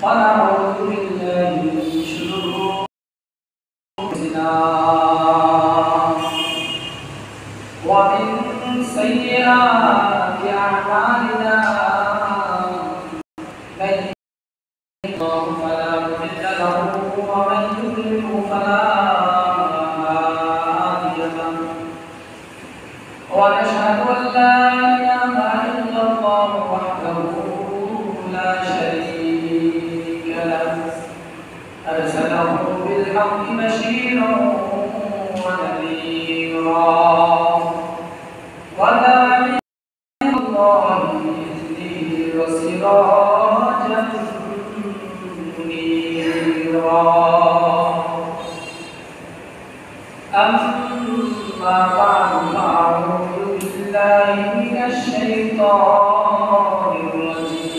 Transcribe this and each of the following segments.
ونعوذ بالله من شرور أنفسنا ومن سيئات أعمالنا من يهده الله فلا مضل له ومن يضلل فلا هادي له ونشهد أن لا إله إلا الله وحده لا شريك له أرسله بالحق بشيرا ونذيرا وداعيا إلى الله بإذنه وسراجا منيرا أما بعد فأعوذ بالله من الشيطان الرجيم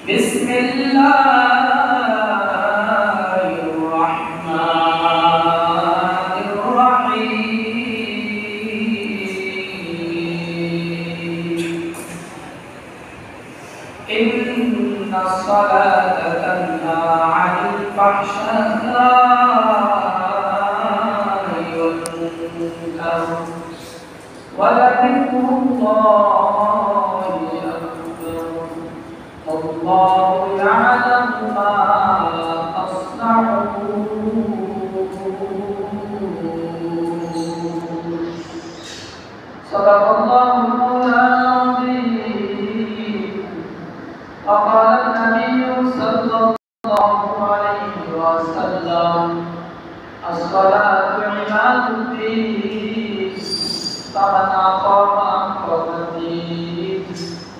بسم الله الرحمن الرحيم إن الصلاة تنهى عن الفحشاء والمنكر ولذكر الله أكبر والله يعلم ما تصنعون صدق الله العظيم وقال النبي صلى الله عليه وسلم الصلاة عماد الدين فمن أقام أقام الدين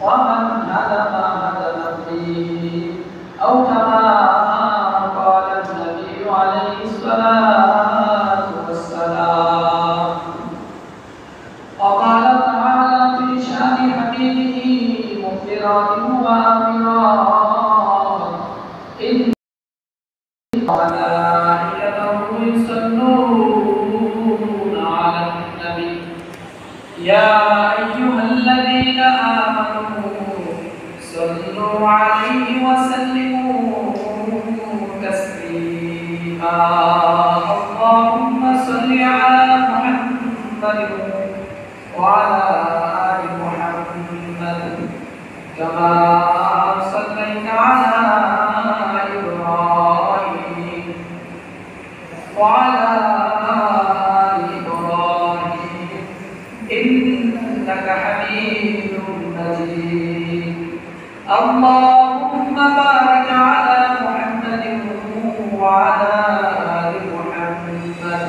ومن هدم هدم الدين أو كما قال النبي عليه الصلاة والسلام وقال تعالى في شأن حبيبه مخبرا وآمرا إن ملائكته يصلون على النبي يا أيها الذين آمنوا صلوا عليه وسلموا تسليما اللهم صل على محمد وعلى آل محمد كما صليت على إبراهيم وعلى آل إبراهيم إنك حميد مجيد اللهم بارك على محمد وعلى آل محمد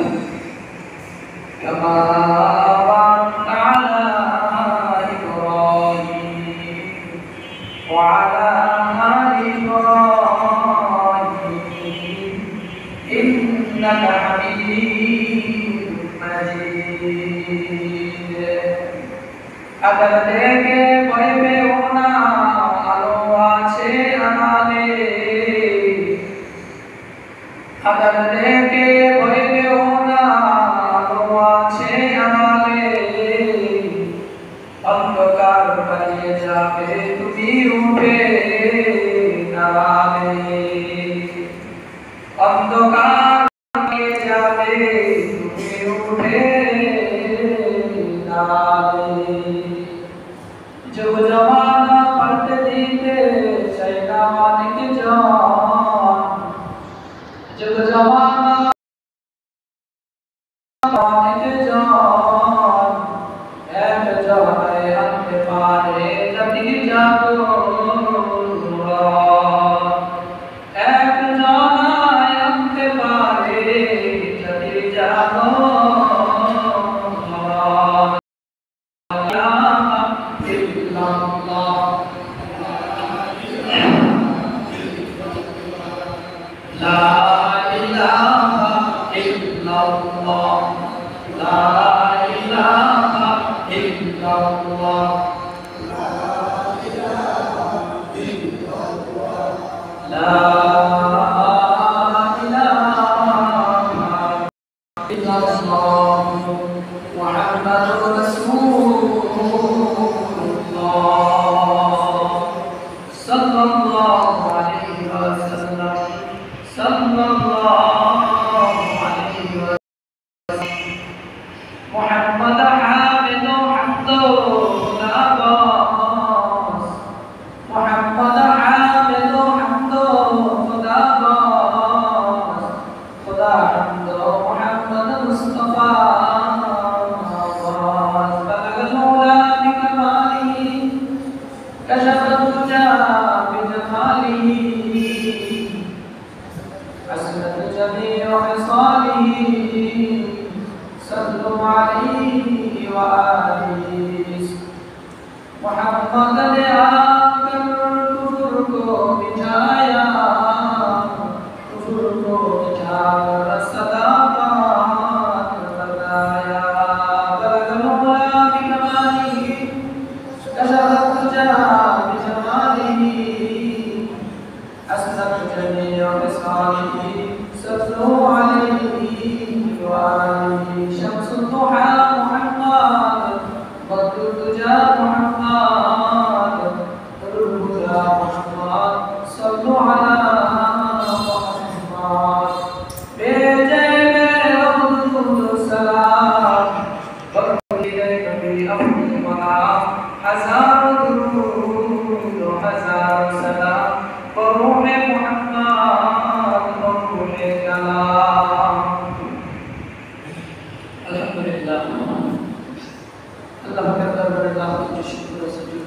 كما باركت على إبراهيم وعلى آل إبراهيم إنك حميد مجيد अगर देखे भय में होना आलो आछे अनाले अगर देखे भय में होना आलो आछे अनाले अंधकार पालिए जाके तुमी उठे नाले अंधकार पालिए जाके तुमी उठे नाले जो जमाना पलट दीते शैतान के जान जो जमाना के जान एक जहाए अंत पारे जति जागो एक जहाए अंत पारे जति जागो محمد رسول محمد حامد حمد خدا باز محمد حامد حمد خدا باز خدا حمد محمد مصطفى باز بلغ المولى بكماله كشف الدجى بجماله حسنت جميع خصاله صلوا عليه وآله محمد ने आकर कुफर को मिटाया कुफर को मिटाकर सदाकत बताया बलग मौला बिकमालिही कशफ तुजा बिजमालिही हसनत जमीअ खिसालिही सल्लु अलैहि वआलिहि शम्सुद दुहा मुहम्मद बद्रुद दुजा मुहम्मद नूरुल हुदा मुहम्मद सल्लु अला मुहम्मद भेजे मेरे अब्दुल सलाम बरकते नबी अपनी मनाम हजार दुरूद हजार सलाम बरूहे मुहम्मद बरूहे कलाम अल्हम्दुलिल्लाह अल्लाह के दरबार में लाखों शुक्र और सजूद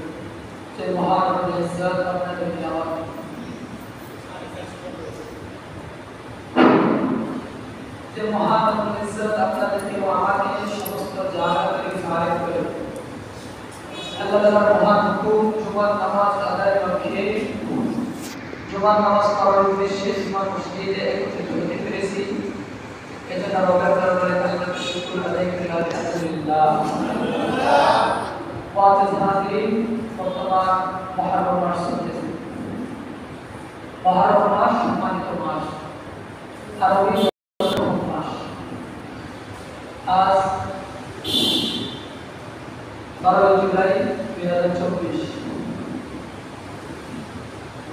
से महान और इज्जत अपने धन्यवाद যে মহান ইজ্জত আপনাদেরকে ও আমাকে সমস্ত জায়গা থেকে ফায়েজ করে আল্লাহ তাআলার মহান হুকুম জুমার নামাজ আদায় লক্ষ্যে জুমার নামাজ পড়ার উদ্দেশ্যে জুমার মসজিদে একত্রিত হতে পেরেছি এজন্য রবের দরবারে আল্লাহর শুকর আদায় করি আলহামদুলিল্লাহ ওয়াজ হাজিরিন বর্তমান মুহররম মাস চলতেছে মুহররম মাস সম্মানিত মাস আরবি आज 12 जुलाई 2024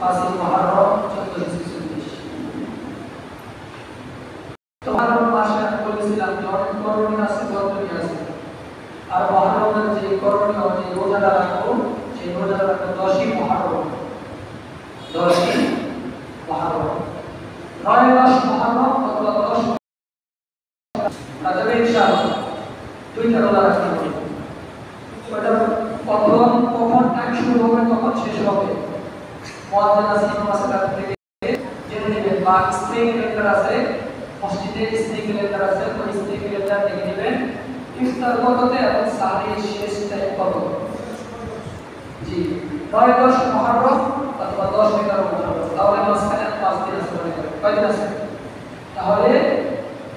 पासी मुहर्रम 1440 তোমার মাসে আমি বলেছিলাম যে অনেক করণীয় আছে বর্তনী আছে আর মুহর্রমের যে করণীয় যে রোজাটা রাখবো সেই রোজাটা রাখবো 10ই মুহর্রম 10ই মুহর্রম 9 মুহর্রম অথবা 10 তবে ইনশাআল্লাহ দুইটা রোজা রাখতে হবে ওটা প্রথম কখন টাইম শুরু হবে কখন শেষ হবে মুয়াজ্জিন আসিফ মাসকাত থেকে জেনে নেবেন বা স্ক্রিন ক্যালেন্ডার আছে মসজিদে স্ক্রিন ক্যালেন্ডার আছে ওই স্ক্রিন ক্যালেন্ডার দেখে নেবেন ইফতার কততে এবং সাহরি শেষ টাইম কত জি 9 10 মুহররম অথবা 10 11 মুহররম তাহলে মাসখানে 5 দিন আছে কয়দিন আছে তাহলে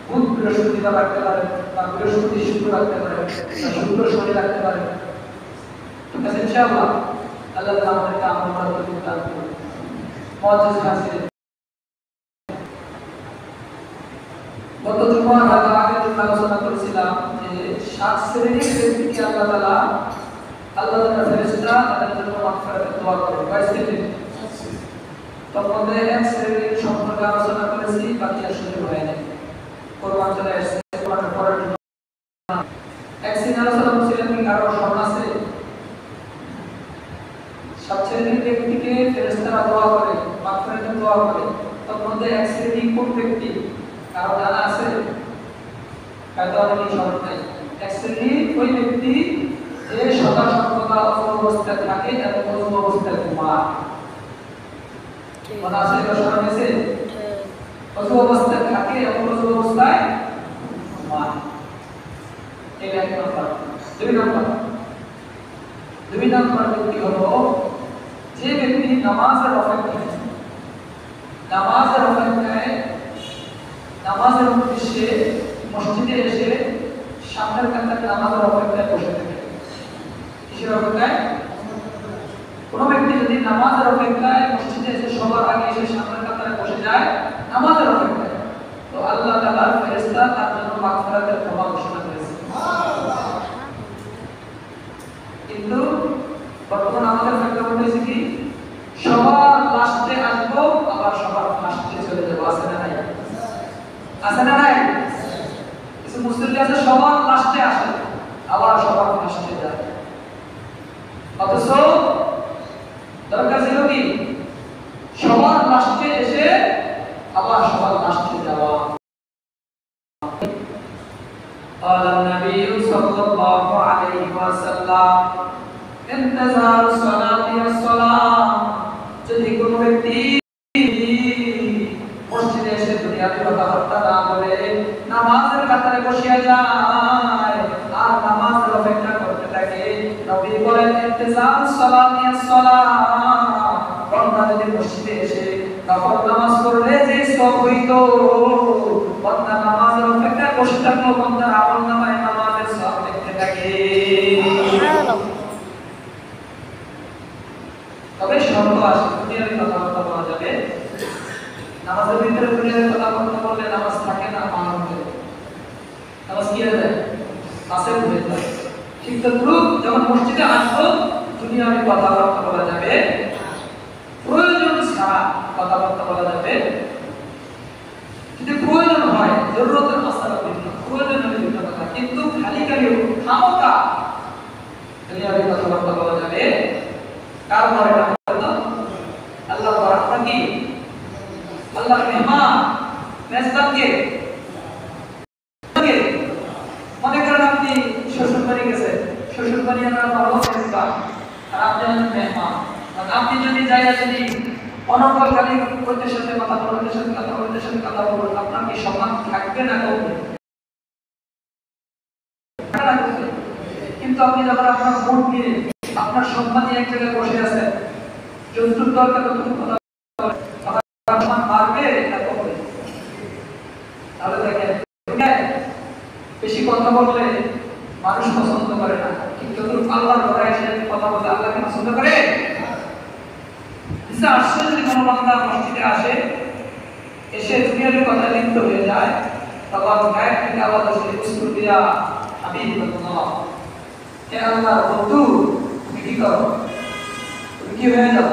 বুধ বৃহস্পতিবার রাখতে পারেন বা বৃহস্পতি শুক্র রাখতে পারেন বা শুক্র শনি রাখতে পারেন ঠিক আছে ইনশাআল্লাহ আল্লাহ তাআলা আমাদেরকে আমল করার তৌফিক দান করুন মুআজ্জিজ হাজির গত জুমার আগে যে আলোচনা করেছিলাম যে 7 শ্রেণীর ব্যক্তিকে আল্লাহ তাআলা ফেরেশতা তাদের জন্য মাগফিরাতের দোয়া করে 22 শ্রেণী তার মধ্যে এক শ্রেণীর সম্পর্কে আলোচনা করেছি বাকি আসলে হয় না কোরআন চলে আসছে কোরআনের পড়ার জন্য এক শ্রেণীর আলোচনা করেছিলাম কি কারো স্মরণ আছে 7 শ্রেণীর ব্যক্তিকে ফেরেশতারা দোয়া করে মাগফিরাতের দোয়া করে তার মধ্যে এক শ্রেণী কোন ব্যক্তি কারো জানা আছে হয়তো অনেকেই স্মরণ নাই এক শ্রেণী ওই ব্যক্তি যে সদা সর্বদা অজু অবস্থায় থাকে এবং অজু অবস্থায় ঘুমায় মনে আছে এটা স্মরণ আছে অজু অবস্থায় থাকে এবং অজু অবস্থায় ঘুমায় এটা এক নম্বর দুই নম্বর ব্যক্তি হলো যে ব্যক্তি নামাজের অপেক্ষায় নামাজের উদ্দেশ্যে মসজিদে এসে সামনের কাতারে নামাজের অপেক্ষায় বসে থাকে কিসের অপেক্ষায় কোন ব্যক্তি যদি নামাজের অপেক্ষায় মসজিদে এসে সবার আগে এসে সামনের কাতারে বসে যায় নামাজের অপেক্ষায় তো আল্লাহ তাআলার ফেরেশতা তার জন্য মাগফিরাতের দোয়া ঘোষণা করেছে কিন্তু বর্তমান আমাদের প্রেক্ষাপট হয়েছে কি সবার লাস্টে আসবো আবার সবার ফার্স্টে চলে যাবো আছে না নাই কিছু মুসলিম মুসল্লি আছে সবার লাস্টে আসে, আবার সবার লাস্টে যায়। অথচ দরকার ছিল কি সবার লাস্টে এসে আবার সবার লাস্টে যাওয়া। قال النبي صلى الله عليه وسلم انتظار الصلاة الصلاة যদি কোনো ব্যক্তি মসজিদে এসে দুনিয়াতে কথাবার্তা না বলে নামাজের কাতারে বসিয়া যায় আর নামাজের অপেক্ষা করতে থাকে, নবী বলেন ইন্তেজার সালাতিস সালাহ, বান্দা যদি মসজিদে এসে নফল নামাজ পড়লে যে সওয়াব হইতো, বান্দা নামাজের অপেক্ষা বসে থাকলো, বান্দার আমলনামায় নামাজের সওয়াব লিখতে থাকে। তবে শর্ত আছে, দুনিয়ার কথাবার্তা বলা যাবে, নামাজের ভিতরে দুনিয়ার কথাবার্তা বললে নামাজ থাকে না, পালন করে নামাজ কি হয়ে যায়, পাশে ঘুরে যায়। ঠিক তদ্রুপ যখন মসজিদে আসবো দুনিয়ার কথাবার্তা বলা যাবে, প্রয়োজন ছাড়া কথাবার্তা বলা যাবে। যদি প্রয়োজন হয় জরুরতের মাসালা ভিন্ন, প্রয়োজনের ভিন্ন কথা, কিন্তু খালি খালি খামোকা দুনিয়ার কথাবার্তা বলা যাবে। কার পরে আল্লাহ বরাবর কি আল্লাহর মেহমান মেজবানকে মনে করেন আপনি শ্বশুর বাড়ি গেছেন, শ্বশুর বাড়ি আমরা বড় মেজবান আর আপনি হলেন মেহমান। আপনি যদি যাইয়া যদি অনর্গল খালি ওদের সাথে কথা বলেন, ওদের সাথে কথা বলেন, ওদের সাথে কথা বলেন, আপনার কি সম্মান থাকবে না কমবে? কিন্তু আপনি যখন আপনার মুড নিয়ে আপনার সম্মানী এক জায়গায় বসে আছেন, যতটুকু দরকার ততটুকু কথা বলেন, সম্মান বাড়বে না কমবে? তাহলে দেখেন বেশি কথা বললে মানুষ পছন্দ করে না, কিন্তু আল্লাহর ঘরে এসে কথা বললে আল্লাহ কি পছন্দ করে? আসলে যদি কোনো বান্দা মসজিদে আসে, এসে দুনিয়ার কথা লিপ্ত হয়ে যায়, তখন গায়ের থেকে আওয়াজ আসে উস্কুর দিয়া হাবিবাল্লাহ, হে আল্লাহর বন্ধু তুমি কি করো, তুমি কি হয়ে যাও,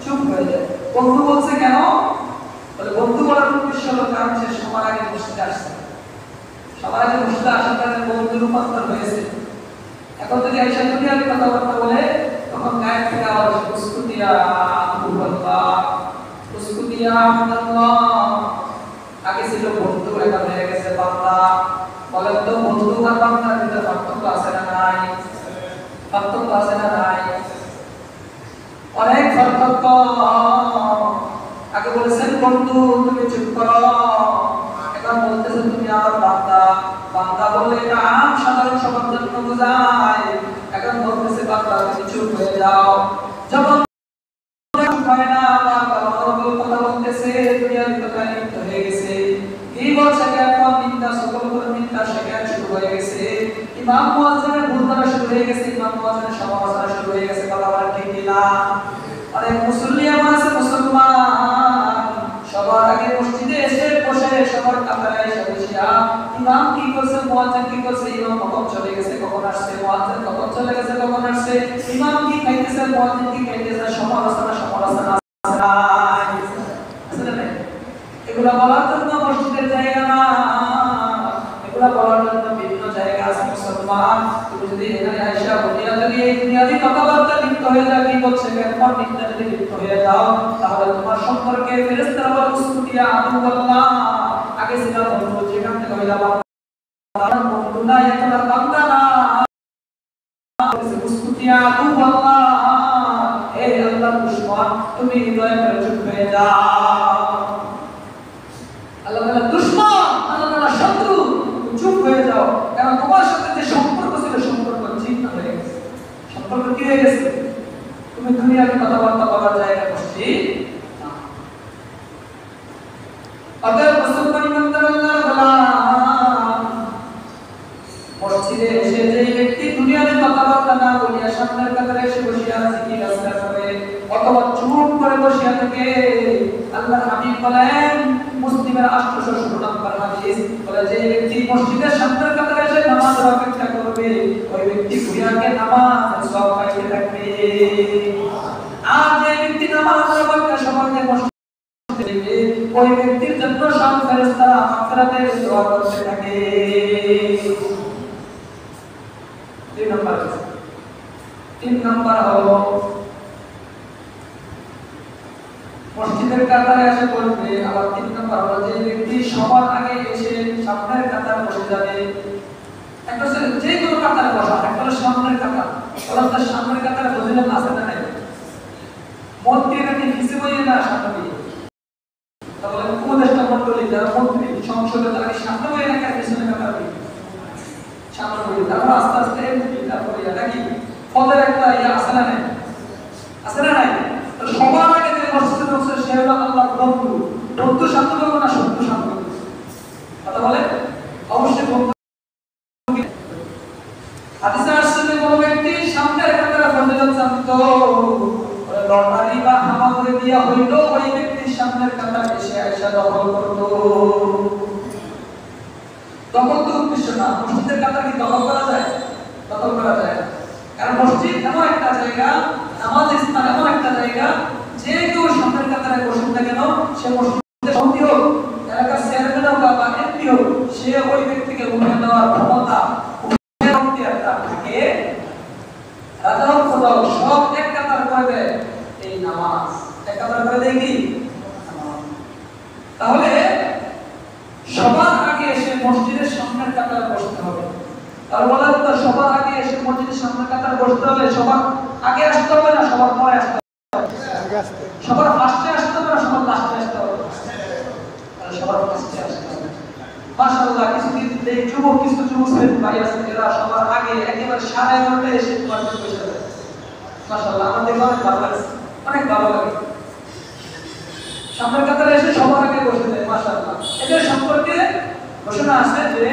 চুপ হয়ে যায়। বন্ধু বলছে কেন? বলে বন্ধু বলার উদ্দেশ্য হলো কারণ সে সবার আগে মসজিদে আসছে, সবার আগে মসজিদে আসার কারণে বন্ধু রূপান্তর হয়েছে। এখন যদি আইসা দুনিয়ার কথাবার্তা বলে তখন গায়ের থেকে আওয়াজ আসে উস্কুর দিয়া আগে ছিল বন্ধু, এখন হয়ে গেছে বান্দা। বলেন তো বন্ধু আর বান্দার ভিতরে পার্থক্য আছে না নাই? পার্থক্য আছে না নাই? অনেক পার্থক্য। আগে বলেছেন বন্ধু তুমি চুপ করো, এখন বলতেছেন তুমি আমার বান্দা। বান্দা বললে এটা আম সাধারণ সবার জন্য বোঝায়, এখন বলতেছে বান্দা তুমি চুপ হয়ে যাও। যখন হয় না আমার কথা বলতেছে দুনিয়ার কথা লিপ্ত হয়ে গেছে, এই বছর এখন নিন্দা সকল করে নিন্দা শেখা শুরু হয়ে গেছে, ইমাম মুয়াজ্জিনের ভুল ধরা শুরু হয়ে গেছে, ইমাম মুয়াজ্জিনের সমালোচনা শুরু হয়ে গেছে। কথা বলা ঠিক কিনা? অনেক মুসল্লি আমার আছে, মুসলমান সবার আগে মসজিদে এসে বসে সবার কাতারে এসে বসিয়া ইমাম কি করছে, মুয়াজ্জিন কি করছে, ইমাম কখন চলে গেছে কখন আসছে, মুয়াজ্জিন কখন চলে গেছে কখন আসছে, ইমাম কি খাইতেছে মুয়াজ্জিন কি খাইতেছে, সমালোচনা এগুলা বলার জন্য মসজিদের জায়গা না, এগুলা বলার জন্য বিভিন্ন জায়গা আছে। মুসলমান তুমি যদি এখানে আইসা বলিয়া যদি এই দুনিয়াবি কথাবার্তা লিপ্ত হয়ে যাও, কি বলছে কেমন নিন্দা যদি লিপ্ত হয়ে যাও, তাহলে তোমার সম্পর্কে ফেরেশতারা বলে উসকুতিয়া আদুল্লাহ, আগে ছিল বন্ধু, যেখান থেকে হইলা বন্ধু না, এখন আর বান্দা না, উসকুতিয়া আদুল্লাহ, এই আল্লাহর দুশমন তুমি হৃদয়ে করে চুপ হয়ে যাও। আল্লাহ তাআলা দুশমন, আল্লাহ তাআলা শত্রু, চুপ হয়ে যাও, কারণ তোমার সাথে যে সম্পর্ক ছিল সম্পর্ক ছিন্ন হয়ে গেছে। সম্পর্ক কি হয়ে গেছে? তুমি দুনিয়ার কথাবার্তা বলার জায়গা বসছি না। অতএব মুসলমান ইমানদার আল্লাহর গোলাম মসজিদে এসে যে ব্যক্তি দুনিয়ার কথাবার্তা না বলিয়া সামনের কাতারে এসে বসিয়া জিকির আজকার করে অথবা চুপ করে বসিয়া থাকে, আল্লাহর হাবিব বলেন মুসলিমের 816 নম্বর হাদিস বলে যে ব্যক্তি মসজিদের সামনের কাতারে এসে নামাজের অপেক্ষা করবে ওই ব্যক্তি ঘুরিয়াকে নামাজের সওয়াব পাইতে থাকবে। আর যে ব্যক্তি নামাজের অপেক্ষা সবাইকে মসজিদে ওই ব্যক্তির জন্য সব ফেরেশতারা মাগফিরাতের দোয়া করতে থাকে। 2 নাম্বার। 3 নাম্বার হলো মসজিদের কাতারে এসে বলবে। আবার 3 নাম্বার হলো যে ব্যক্তি সবার আগে এসে সামনের কাতারে বসে যাবে। একটা হচ্ছে যে কোনো কাতারে বসা, একটা হলো সামনের কাতার। কারণ তার সামনের কাতারে বসলে আছে না নাই, মন্ত্রী নাকি পিছিয়ে বইয়ে না সামনে দিয়ে। তাহলে উপদেষ্টা মন্ডলী যারা মন্ত্রী সংসদে তারা কি সামনে বইয়ে নাকি পিছনে কাতারে সামনে বইয়ে, তারপর আস্তে আস্তে এমপি, তারপরে নাকি পদের একটা আছে না নাই, আছে না নাই। সবার আগে যে মসজিদে বসে সে হলো আল্লাহর বন্ধু। বন্ধু সামনে বলবো না শত্রু সামনে বলবো? কথা বলে অবশ্যই বন্ধু। হাদিসে আসছে যে কোনো ব্যক্তি সামনের কাতারে ফজিলত জানতো, লটারি বা হামাগুড়ি দিয়া হইতো ওই ব্যক্তির সামনের কাতারে এসে আয়েশা দখল করতো। দখল তো উদ্দেশ্য না, মসজিদের কাতার কি দখল করা যায়? দখল করা যায়। কারণ মসজিদ এমন একটা জায়গা, নামাজের স্থান এমন একটা জায়গা, যে কেউ সামনের কাতারে বসে না কেন সে মসজিদের সভাপতি হোক, এলাকার চেয়ারম্যান হোক বা এমপি হোক, সে ওই ব্যক্তিকে উঠে দেওয়ার ক্ষমতা থাকে। রাজা হোক খোদা হোক সব এক কাতার করে দেয় এই নামাজ, এক কাতার করে দেয় কি? তাহলে সবার আগে এসে মসজিদের সামনের কাতারে বসতে হবে। তাহলে বলা হতো সবার আগে এসে মসজিদের সামনের কাতারে বসতে হবে। সবার আগে আসতে হবে না সবার পরে আসতে হবে? সবার ফার্স্টে আসতে হবে না সবার লাস্টে আসতে হবে? সবার ফার্স্টে আসতে হবে। মাশাআল্লাহ কিছু যুবক শ্রেণী ভাই আছে এরা সবার আগে একেবারে 11:30টায় এসে মাঠে বসে যায়। মাশাআল্লাহ আমাদের অনেক ভালো লাগে, অনেক ভালো লাগে। সামনের কাতারে এসে সবার আগে বসে যায়। মাশাআল্লাহ এদের সম্পর্কে ঘোষণা আছে যে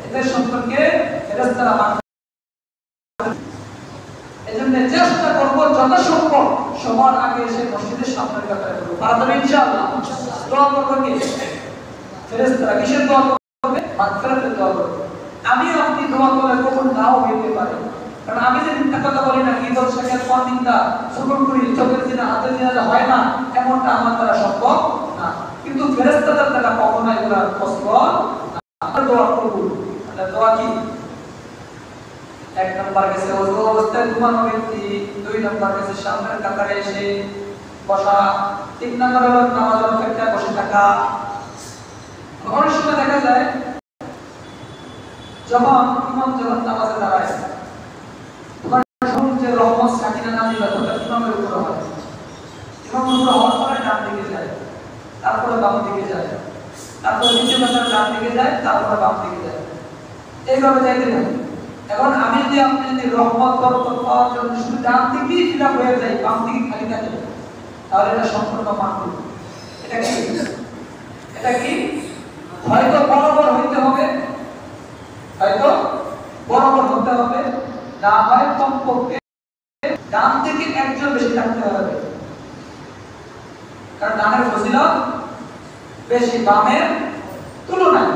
এদের সম্পর্কে ফেরেশতারা এজন্য চেষ্টা করব যত সম্ভব সবার আগে এসে মসজিদের সামনের কাতারে বসবো। পারবেন ইনশাআল্লাহ? দোয়া করব কি? ফেরেশতারা কিসের দোয়া করবে? মাগফিরাতের দোয়া করবে। আমি আপনি দোয়া করলে কবুল নাও হইতে পারে। কারণ আমি যে মিথ্যা কথা বলি না, ঈদল শেখের পর নিন্দা শুকর করি, চোখের জিনা হাতের জিনা হয় না, এমনটা আমার দ্বারা সম্ভব না। কিন্তু ফেরেশতাদের দ্বারা কখনোই এগুলো পসিবল না। আমরা দোয়া করব। তাহলে দোয়া কি? 1 নাম্বার গেছে ওযু অবস্থায় ঘুমানো ব্যক্তি, 2 নাম্বার গেছে সামনের কাতারে এসে বসা, 3 নাম্বার হলো নামাজের অপেক্ষায় বসে থাকা। অনেক সময় দেখা যায় যখন ইমাম নামাজে দাঁড়ায় তখন যে রহমত সাকিনা নাজিল হয় তখন ইমামের উপর হয়। ইমামের উপর হওয়ার পরে ডান দিকে যায়, তারপরে বাম দিকে যায়, তারপরে নিচে বসার ডান দিকে যায়, তারপরে বাম দিকে যায়, এইভাবে যাইতে থাকে। এখন আমি যদি আপনি যদি রহমত বরকত পাওয়ার জন্য শুধু ডান দিকেই ফিলাপ হয়ে যায়, বাম দিকে খালি থাকে, তাহলে এটা সম্পূর্ণ মানব। এটা কি? এটা কি? হয়তো বরাবর হইতে হবে, হয়তো বরাবর হতে হবে, না হয় কমপক্ষে ডান থেকে একজন বেশি থাকতে হবে। কারণ ডানের ফজিলত বেশি বামের তুলনায়,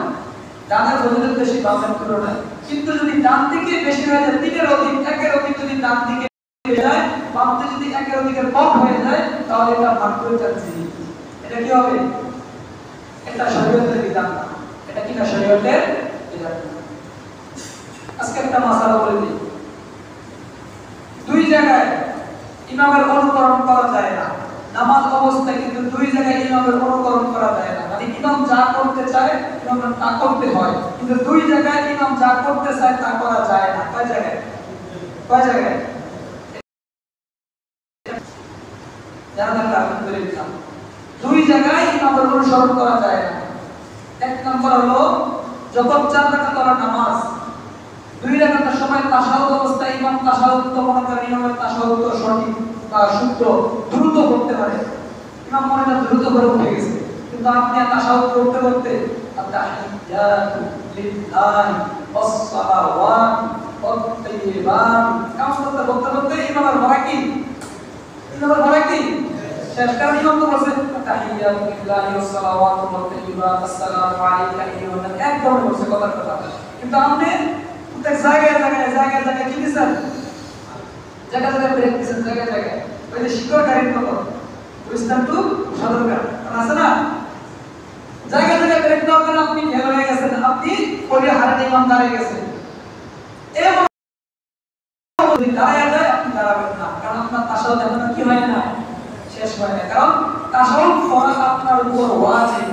ডানের ফজিলত বেশি বামের তুলনায়। কিন্তু যদি ডান থেকে বেশি হয়ে যায়, 3-এর অধিক, 1-এর অধিক যদি ডান দিকে হয়ে যায়, বাম দিকে যদি 1-এর অধিকের কম হয়ে যায়, তাহলে এটা মাকরুহ তানজিল। এটা কি হবে? এটা শরীয়তের বিধান না। এটা কি না? শরীয়তের বিধান না। আজকে একটা মাসালা বলে দিই। 2 জায়গায় ইমামের অনুকরণ করা যায় না নামাজ অবস্থায়, কিন্তু 2 জায়গায় ইমামের অনুকরণ করা যায় না। মানে ইমাম যা করতে চায় ইমামের তা করতে হয়, কিন্তু 2 জায়গায় ইমাম যা করতে চায় তা করা যায় না। কয় জায়গায়? কয় জায়গায়? জানা থাকলে আলহামদুলিল্লাহ। 2 জায়গায় ইমামের অনুসরণ করা যায় না। 1 নাম্বার হলো যখন 4 রাকাত নামাজ, 2 রাকাতের সময় তাশাহুদ অবস্থায় ইমাম তাশাহুদ তো মনে করেন ইমামের তাশাহুদ তো সঠিক বা শুদ্ধ দ্রুত করতে পারে, ইমাম মনে হয় দ্রুত করে উঠে গেছে, কিন্তু আপনি তাশাহুদ করতে করতে আত-তাহিয়াতু লিল্লাহি ওয়াস-সালাওয়াত ওয়াত-তাইয়্যিবাত কাজ করতে করতে করতে ইমামের ভরা কি? ইমামের ভরা কি? শেষ। কারণ ইমাম তো বলছে তাহিয়াতু লিল্লাহি ওয়াস-সালাওয়াত ওয়াত-তাইয়্যিবাত আসসালামু আলাইকা আইয়ুহান নাবী, একদম বলছে কথার কথা। কিন্তু আপনি প্রত্যেক জায়গায় জায়গায় জায়গায় জায়গায় কি দিছেন? জায়গায় জায়গায় ব্রেক দিছেন, জায়গায় জায়গায় ওই যে শিক্ষক গাড়ির মতো বুঝতাম তো সদরকার আছে না, জায়গায় জায়গায় ব্রেক দেওয়ার কারণে আপনি ফেল হয়ে গেছেন, আপনি পরে হারাতে ইমাম দাঁড়িয়ে গেছেন। যদি দাঁড়ায় যায় আপনি দাঁড়াবেন না, কারণ আপনার তাশাহুদ এখনো কি হয় না, শেষ হয় না, কারণ তাশাহুদ ফরজ আপনার উপর ওয়াজিব।